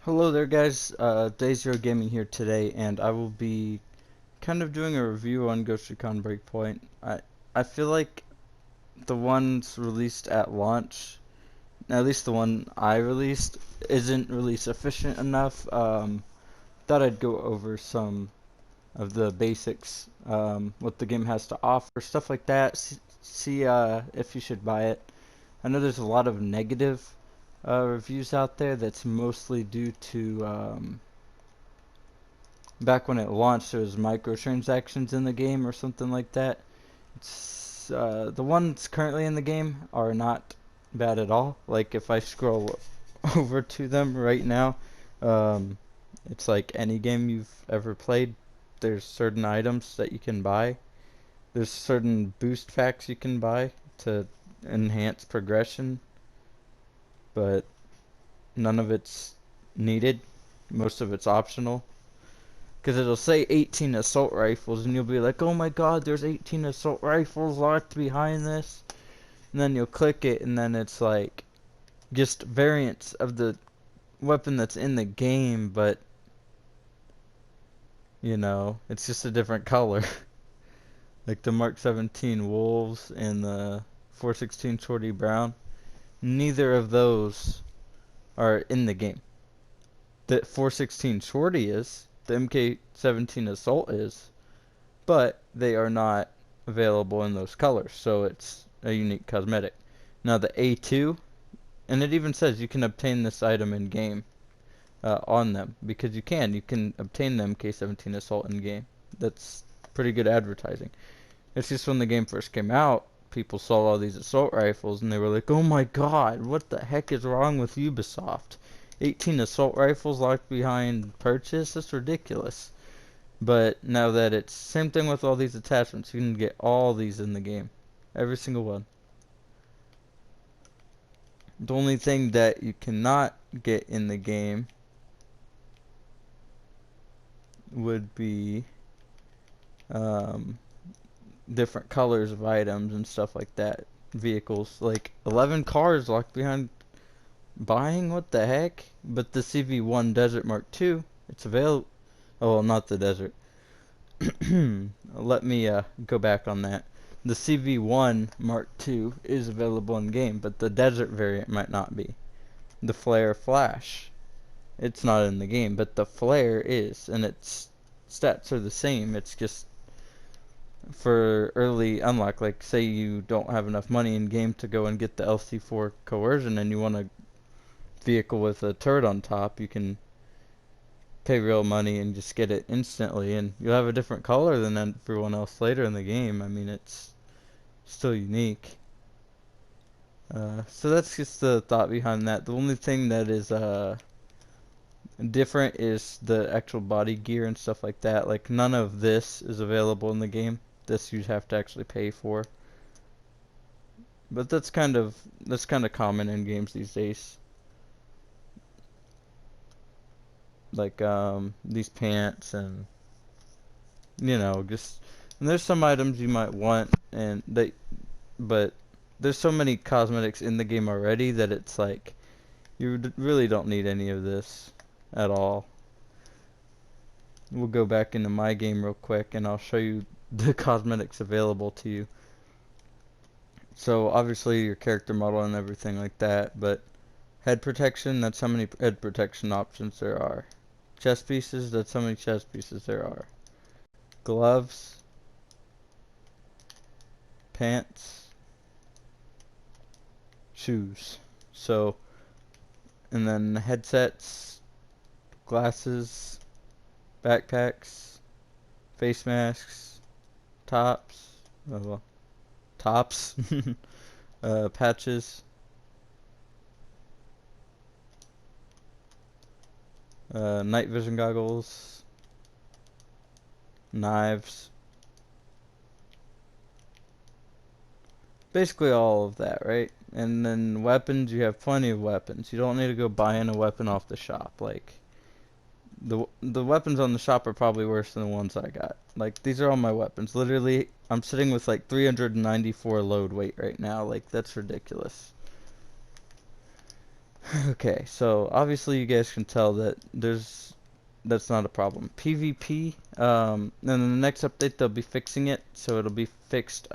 Hello there guys, Day Zero Gaming here today, and I will be kind of doing a review on Recon Breakpoint. I feel like the ones released at launch, at least the one I released, isn't really sufficient enough. Thought I'd go over some of the basics, what the game has to offer, stuff like that, see if you should buy it. I know there's a lot of negative reviews out there that's mostly due to back when it launched, there was microtransactions in the game or something like that. The ones currently in the game are not bad at all. Like if I scroll over to them right now, um, it's like any game you've ever played. There's certain items that you can buy. There's certain boost packs you can buy to enhance progression, but none of it's needed. Most of it's optional. Because it'll say 18 assault rifles, and you'll be like, oh my god, there's 18 assault rifles locked behind this. And then you'll click it, and then it's like just variants of the weapon that's in the game, but it's just a different color. Like the Mark 17 Wolves and the 416 Shorty Brown. Neither of those are in the game. The 416 Shorty is, the MK17 Assault is, but they are not available in those colors, so it's a unique cosmetic. Now the A2, and it even says you can obtain this item in game on them, because you can obtain the MK17 Assault in game. That's pretty good advertising. It's just when the game first came out, people saw all these assault rifles and they were like, oh my god, what the heck is wrong with Ubisoft? 18 assault rifles locked behind purchase? That's ridiculous. But now that it's same thing with all these attachments, you can get all these in the game. Every single one. The only thing that you cannot get in the game would be um, different colors of items and stuff like that. Vehicles. Like 11 cars locked behind buying? What the heck? But the CV1 Desert Mark II, it's available. Oh, well, not the Desert. Let me go back on that. The CV1 Mark II is available in game, but the Desert variant might not be. The Flare Flash, it's not in the game, but the Flare is, and its stats are the same. It's just for early unlock. Like, say you don't have enough money in game to go and get the LC4 Coercion, and you want a vehicle with a turret on top, you can pay real money and just get it instantly, and you'll have a different color than everyone else later in the game. I mean, it's still unique. So that's just the thought behind that. The only thing that is different is the actual body gear and stuff like that. Like none of this is available in the game. This you'd have to actually pay for. But that's kind of common in games these days. Like these pants and just, and there's some items you might want, but there's so many cosmetics in the game already that it's like you really don't need any of this at all. We'll go back into my game real quick and I'll show you the cosmetics available to you. So obviously your character model and everything like that, but head protection, that's how many head protection options there are. Chest pieces, that's how many chest pieces there are. Gloves, pants, shoes. So, and then headsets, glasses, backpacks, face masks, tops, oh well, tops, patches, night vision goggles, knives, basically all of that, right? And then weapons, you have plenty of weapons. You don't need to go buying a weapon off the shop. Like the weapons on the shop are probably worse than the ones I got. Like these are all my weapons. Literally, I'm sitting with like 394 load weight right now. Like that's ridiculous. Okay, so obviously you guys can tell that that's not a problem. PvP, then in the next update they'll be fixing it, so it'll be fixed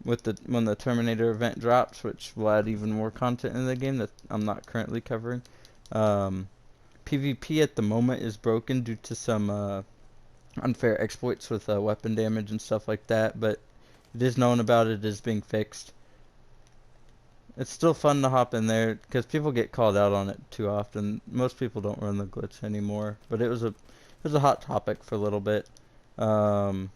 with the when the Terminator event drops, which will add even more content in the game that I'm not currently covering. Um, PvP at the moment is broken due to some unfair exploits with weapon damage and stuff like that, but it is known about it is being fixed. It's still fun to hop in there because people get called out on it too often. Most people don't run the glitch anymore, but it was a hot topic for a little bit. Um,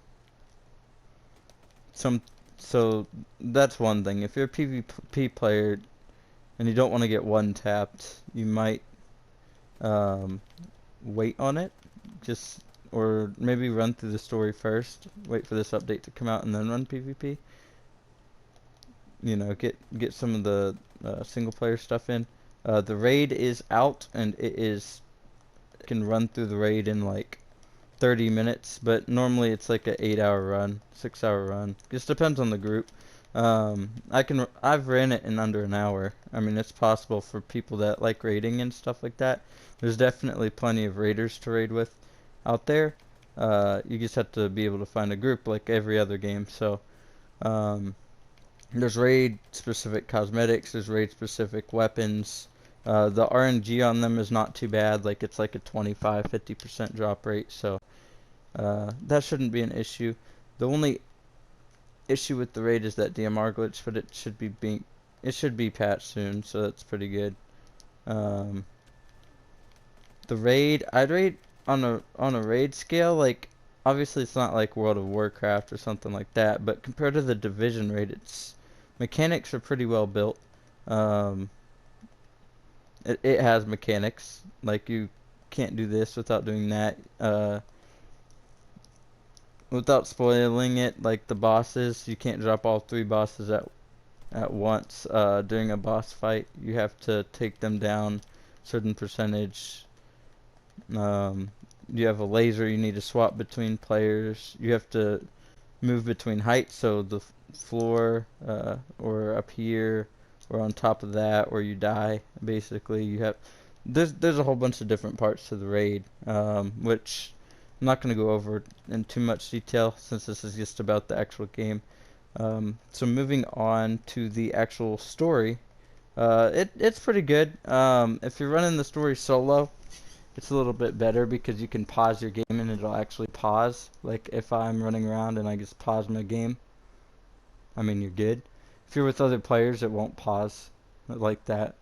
some so that's one thing. If you're a PvP player and you don't want to get one tapped, you might um, wait on it, just or maybe run through the story first. Wait for this update to come out and then run PvP. You know, get some of the single player stuff in. The raid is out and it is can run through the raid in like 30 minutes, but normally it's like a 8-hour run, 6-hour run. Just depends on the group. I've ran it in under an hour. I mean, it's possible for people that like raiding and stuff like that. There's definitely plenty of raiders to raid with out there. You just have to be able to find a group like every other game. So, um, there's raid specific cosmetics, there's raid specific weapons. The RNG on them is not too bad, like it's like a 25-50% drop rate, so that shouldn't be an issue. The only issue with the raid is that DMR glitch, but it should be patched soon, so that's pretty good. Um, the raid, I'd rate on a raid scale, like obviously it's not like World of Warcraft or something like that, but compared to the Division raid, its mechanics are pretty well built. Um, it has mechanics, like you can't do this without doing that. Without spoiling it, like the bosses, you can't drop all three bosses at once during a boss fight. You have to take them down certain percentage. Um, you have a laser you need to swap between players. You have to move between heights, so the floor or up here or on top of that, or you die. Basically, you have there's a whole bunch of different parts to the raid, which I'm not going to go over in too much detail since this is just about the actual game. So moving on to the actual story, it's pretty good. If you're running the story solo, it's a little bit better because you can pause your game and it'll actually pause. Like if I'm running around and I just pause my game, I mean you're good. If you're with other players, it won't pause like that.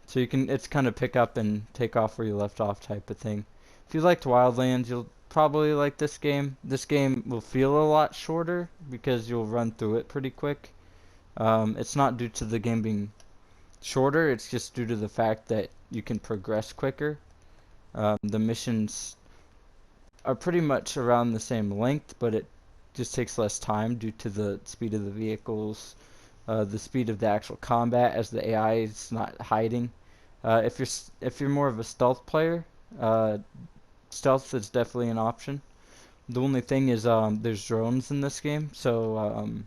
So it's kind of pick up and take off where you left off type of thing. If you liked Wildlands, you'll probably like this game. This game will feel a lot shorter because you'll run through it pretty quick. It's not due to the game being shorter, it's just due to the fact that you can progress quicker. The missions are pretty much around the same length, but it just takes less time due to the speed of the vehicles, the speed of the actual combat, as the AI is not hiding. If you're more of a stealth player, uh, stealth is definitely an option. The only thing is there's drones in this game, so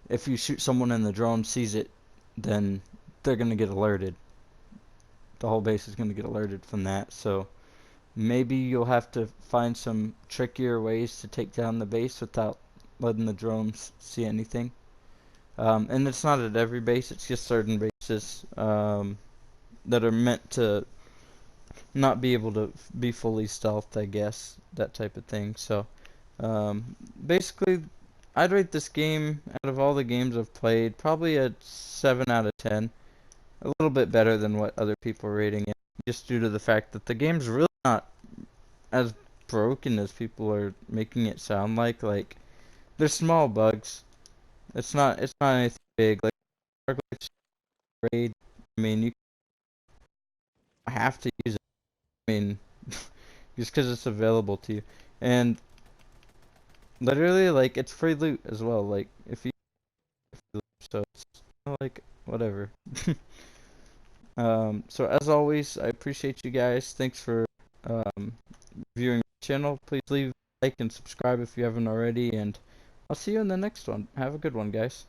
if you shoot someone and the drone sees it, then they're gonna get alerted. The whole base is gonna get alerted from that. So maybe you'll have to find some trickier ways to take down the base without letting the drones see anything. And it's not at every base, it's just certain bases that are meant to not be able to be fully stealthed, I guess, that type of thing. So, basically, I'd rate this game, out of all the games I've played, probably a 7 out of 10. A little bit better than what other people are rating it, just due to the fact that the game's really not as broken as people are making it sound like. Like, there's small bugs. It's not anything big. Like, raid, I mean, you have to use it. I mean, just because it's available to you. And literally, like, it's free loot as well. Like, if you, so it's kinda like, whatever. So as always, I appreciate you guys. Thanks for viewing the channel. Please leave a like and subscribe if you haven't already. And I'll see you in the next one. Have a good one, guys.